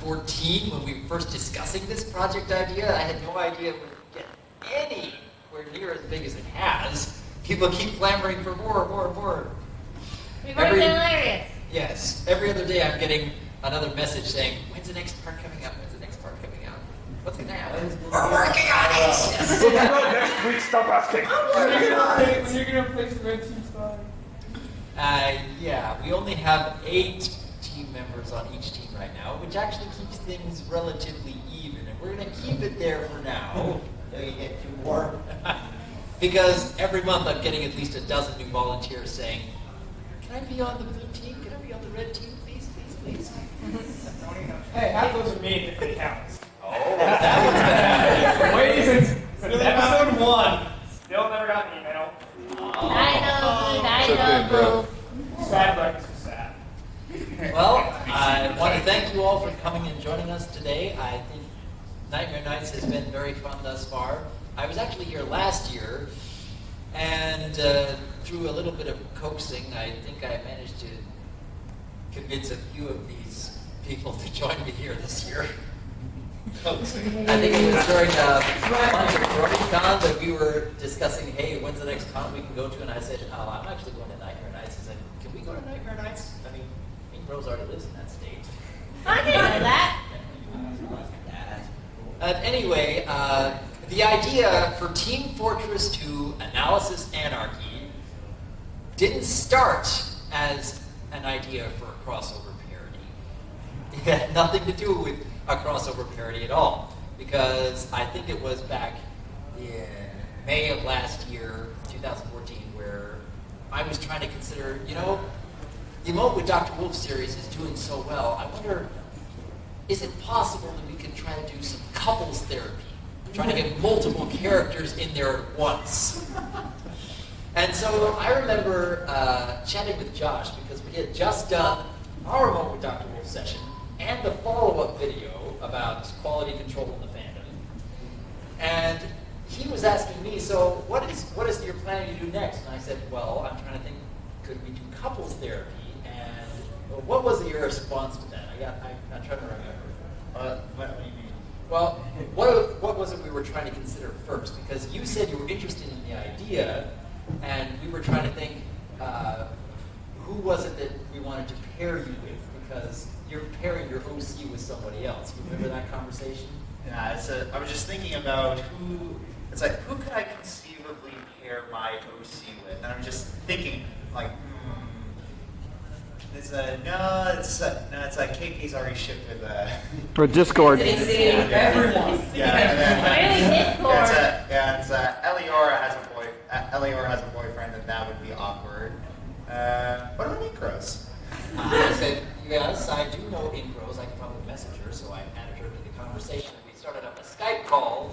2014, when we were first discussing this project idea, I had no idea it would get anywhere near as big as it has. People keep clamoring for more. We've already been hilarious. Yes. Every other day I'm getting another message saying, when's the next part coming out? When's the next part coming out? What's going to happen? We're working on it! Yes. Next week, stop asking. When you're going to replace the red team spot? Yeah, we only have 8 team members on each team right now, which actually keeps things relatively even. And we're going to keep it there for now. Until you get 2 more. Because every month I'm getting at least a dozen new volunteers saying, can I be on the blue team? Can I be on the red team? Please. Hey, half those are me if it counts. Oh, that one's going to happen. Wait, since episode 1, still never got an email. I know. Sad breakfast is sad. Well, I want to thank you all for coming and joining us today. I think Nightmare Nights has been very fun thus far. I was actually here last year, and through a little bit of coaxing, I think I managed to convince a few of these people to join me here this year. I think it was during BronyCon that we were discussing, hey, when's the next con we can go to? And I said, oh, I'm actually going to Nightmare Nights. He said, can we go to Nightmare Nights? I mean, Rose already lives in that state. I didn't know that. Anyway, the idea for Team Fortress 2 Analysis Anarchy didn't start as an idea for a crossover parody. It had nothing to do with a crossover parody at all, because I think it was back in May of last year, 2014, where I was trying to consider, the Emote with Dr. Wolf series is doing so well. I wonder, is it possible that we could try to do some couples therapy? Trying to get multiple characters in there at once. And so I remember chatting with Josh, because we had just done our Emote with Dr. Wolf session and the follow-up video about quality control in the fandom. And he was asking me, so what is your plan to do next? And I said, well, I'm trying to think, could we do couples therapy? And what was your response to that? I'm trying to remember. What do you mean? Well, what was it we were trying to consider first? Because you said you were interested in the idea, and we were trying to think, who was it that we wanted to pair you with? Because you're pairing your OC with somebody else. You remember that conversation? Yeah, I was just thinking about who could I conceivably pair my OC with? And I'm just thinking, it's KK's already shipped with For Discord. Everyone. Eliora has a boyfriend, and that would be awkward. What about Incros? I said, yes, I do know Incros. I can probably message her, so I added her to the conversation. We started up a Skype call,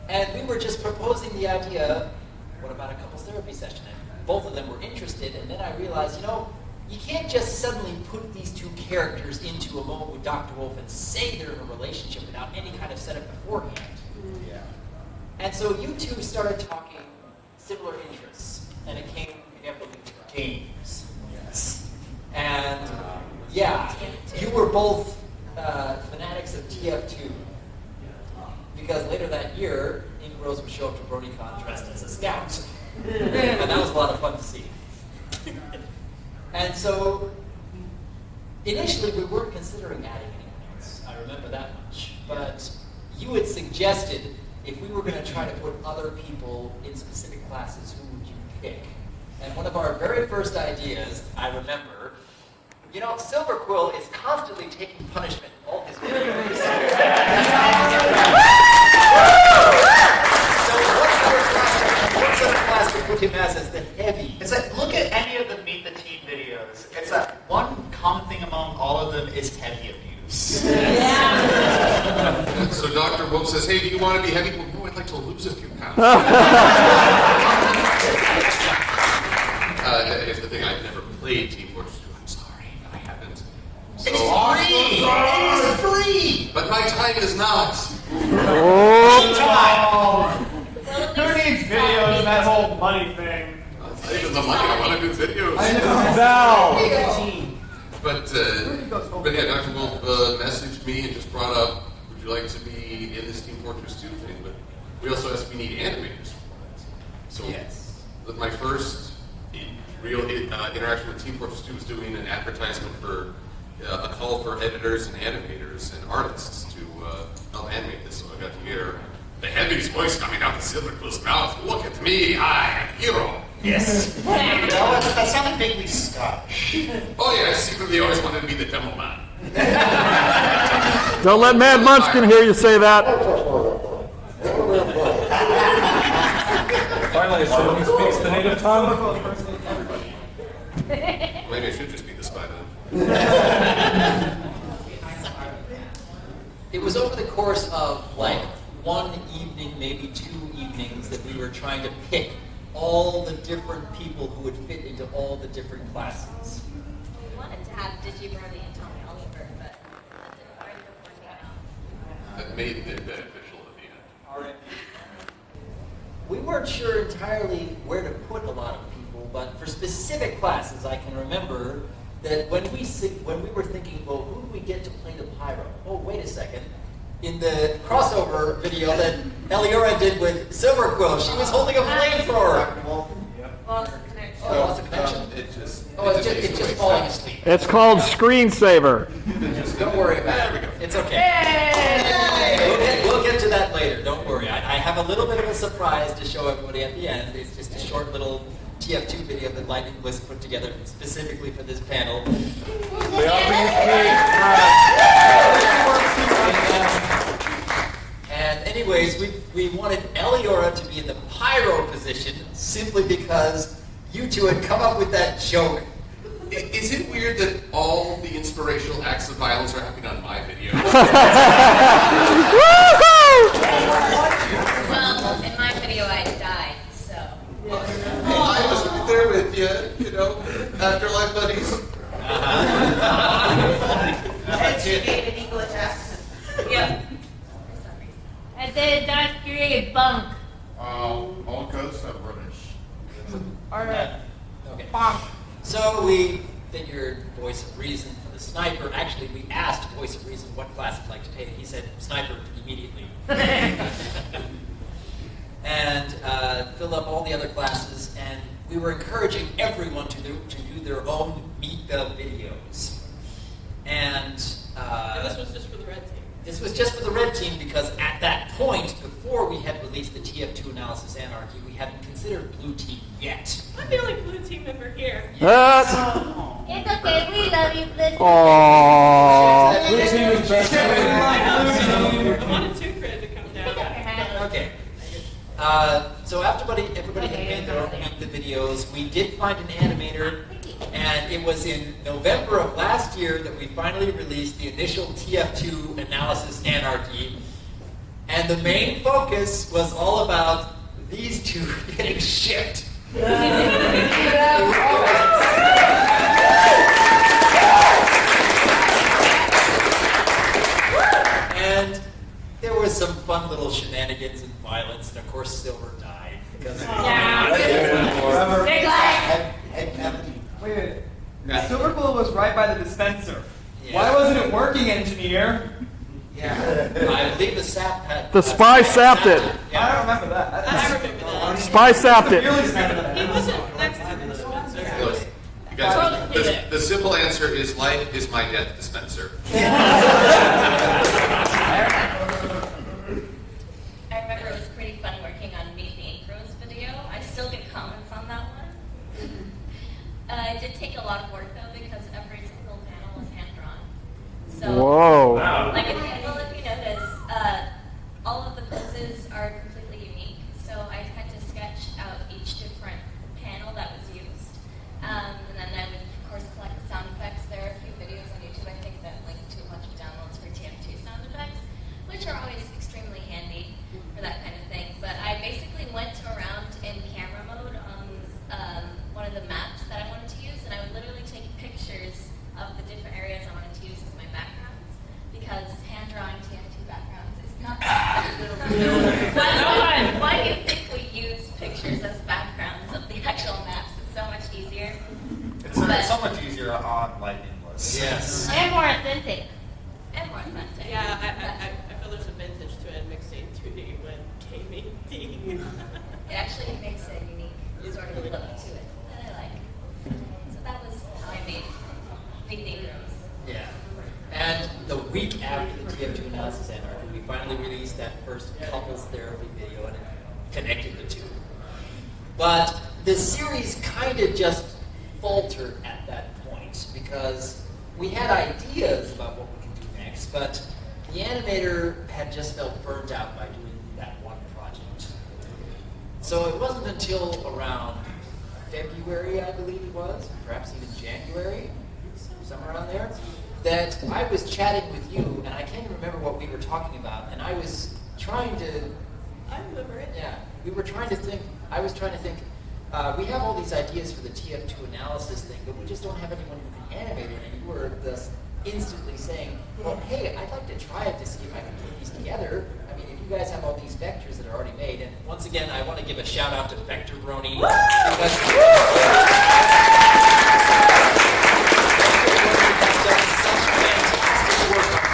and we were just proposing the idea, what about a couples therapy session? And both of them were interested, and then I realized, you can't just suddenly put these 2 characters into a moment with Dr. Wolf and say they're in a relationship without any kind of setup beforehand. Yeah. And so you 2 started talking similar interests, and it came inevitably to games. Yes. And you were both fanatics of TF2, because later that year, Ink Rose would show up to BronyCon dressed as a scout, and that was a lot of fun to see. And so, initially we weren't considering adding anyone else. I remember that much. But you had suggested if we were going to try to put other people in specific classes, who would you pick? And one of our very first ideas, I remember, Silverquill is constantly taking punishment in all his videos. So what sort of class to put him as the heavy? It's like, look at any of the Meet the Team videos. It's like, one common thing among all of them is heavy abuse. So Dr. Wolf says, hey, do you want to be heavy? Well, no, I'd like to lose a few pounds. Here's the thing, I've never played Team Fortress 2. I'm sorry, I haven't. So it's free! It's free! But my time is not. Who needs videos and that whole money thing? It's not even the money, I want to do videos. Val! But yeah, Dr. Wolf messaged me and just brought up, would you like to be in this Team Fortress 2 thing? But we also asked if we need animators. So Yes. my first real interaction with Team Fortress 2 was doing an advertisement for a call for editors and animators and artists to help animate this. So I got to hear the heaviest voice coming out of Silvercliff's mouth. Look at me, I am hero. Yes. No, that sounded vaguely Scottish. Oh yeah, I secretly always wanted to be the demo man. Don't let Mad Munchkin hear you say that. Finally, someone who speaks the native tongue. Maybe I should just be the spy then. It was over the course of like one evening, maybe 2 evenings, that we were trying to pick all the different people who would fit into all the different classes. We wanted to have Digi Burley and Tommy Oliver, but that didn't work out. That made it beneficial at the end. We weren't sure entirely where to put a lot of people, but for specific classes, I can remember that when we were thinking, well, who do we get to play the pyro? Oh, wait a second. In the crossover video that Eliora did with Silverquill, she was holding a flamethrower. Lost connection. Oh, lost a connection. It's just falling asleep. It's called Screensaver. Don't worry about it. It's okay. We'll get to that later. Don't worry. I have a little bit of a surprise to show everybody at the end. It's just a short little TF2 video that Lightning was put together specifically for this panel. And anyways, we wanted Eliora to be in the pyro position simply because you two had come up with that joke. Is it weird that all the inspirational acts of violence are happening on my video? Well, in my video, I died, so. I was right there with you, afterlife buddies. Educated English accent. Yep. And then that's created bunk. All ghosts are British. Okay. So we figured Voice of Reason for the sniper. Actually, we asked Voice of Reason what class he'd like to take. He said sniper immediately. And filled up all the other classes, and we were encouraging everyone to do their own Meet the videos. And this was just for the red team. this was just for the red team because at that point, before we had released the TF2 Analysis Anarchy, we hadn't considered blue team yet. I'm the only blue team member here. It's okay, we love you, Blitz. Aww. Blue team is best. I wanted 2 credit to come down. Okay. So after everybody had made their own Meet the videos, we did find an animator, and it was in November of last year that we finally released the initial TF2 Analysis Anarchy, and the main focus was all about these two getting shipped. And there was some fun little shenanigans and violence, and of course Silver died because Wait. Silverquill was right by the dispenser. Yeah. Why wasn't it working, engineer? I believe the sap had The spy sapped it. I don't remember that. I remember that. Spy sapped it. Really sad about He that. wasn't next to the dispenser. You guys, the simple answer is life is my death dispenser. I remember it was pretty fun working on Meet the Incros video. I still get comments on that one. It did take a lot of work though because every single panel was hand drawn. So, Whoa. like if you notice, all of the poses are completely unique. So I had to sketch out each different panel that was used, and then I would of course collect the sound effects. There are a few videos on YouTube I think that link to a bunch of downloads for TF2 sound effects, which are always extremely handy for that kind of thing. But I basically went around in camera mode on one of the maps that I wanted to use, and I would literally take pictures of the different areas I wanted to use as my backgrounds, because hand drawing TF2 backgrounds is not why do you think we use pictures as backgrounds of the actual maps? It's so much easier. It's so much easier on Lightning List. those. Yes. And more authentic. And more authentic. Yeah, I feel there's a vintage to it, mixing 2D with gaming D. It actually makes a unique sort of look to it that I like. So that was how I made Big Negroes. Yeah. And the week after the TF2 Analysis Anarchy, we finally released that first couples therapy video and it connected the two. But the series kind of just faltered at that point because we had ideas about what we could do next, but the animator had just felt burnt out by doing that one project. So it wasn't until around February, I believe it was, perhaps even January, somewhere around there, that I was chatting with you, and I can't even remember what we were talking about, and I was trying to, I remember it. yeah, we were trying to think, I was trying to think, we have all these ideas for the TF2 analysis thing, but we just don't have anyone who can animate it, and you were just instantly saying, well, hey, I'd like to try it to see if I can put these together. I mean, if you guys have all these vectors that are already made, and once again, I want to give a shout out to Vector Brony,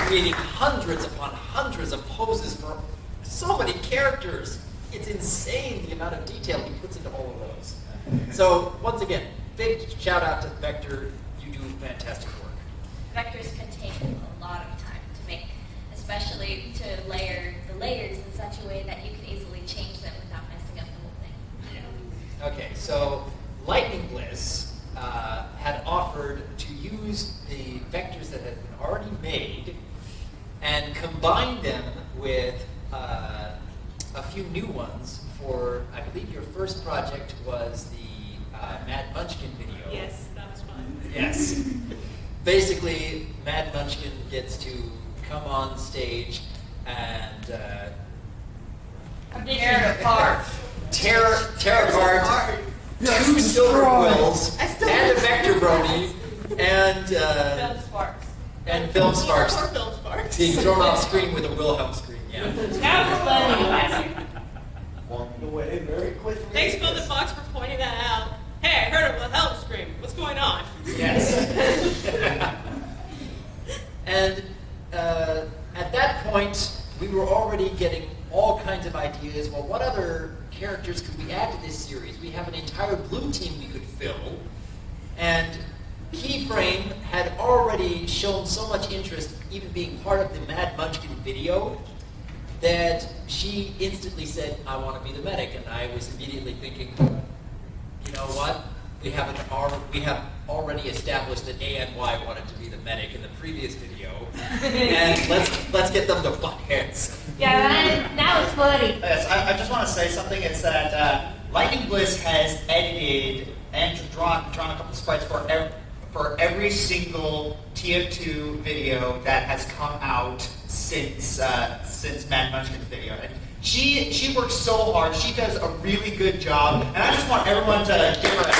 creating hundreds upon hundreds of poses for so many characters. It's insane the amount of detail he puts into all of those. So once again, big shout out to Vector. You do fantastic work. Vectors can take a lot of time to make, especially to layer the layers in such a way that you can easily change them without messing up the whole thing. Yeah. Okay, so Lightning Bliss had offered to use the vectors that had been already made and combine them with a few new ones for, I believe your first project was the Mad Munchkin video. Yes, that was fun. Yes. Basically, Mad Munchkin gets to come on stage and Tear apart. tear apart two silver quills and a Vector Brony and Film Sparks. Film Sparks Or Film Sparks. being thrown off screen with a Wilhelm scream. Yeah. That was funny. Walking away very quickly. Thanks, Bill the Fox, for pointing that out. Hey, I heard a Wilhelm scream. What's going on? Yes. And at that point, we were already getting all kinds of ideas. Well, what other characters could we add to this series? We have an entire blue team we could fill. And Keyframe had already shown so much interest, even being part of the Mad Munchkin video, that she instantly said, I want to be the medic. And I was immediately thinking, you know what? We have already established that A and Y wanted to be the medic in the previous video, and let's get them to butt heads. Yeah, that was funny. Yes, I just want to say something. It's that Lightning Bliss has edited and drawn a couple sprites for every single TF2 video that has come out since Mad Munchkin's video. And she works so hard. She does a really good job, and I just want everyone to give her a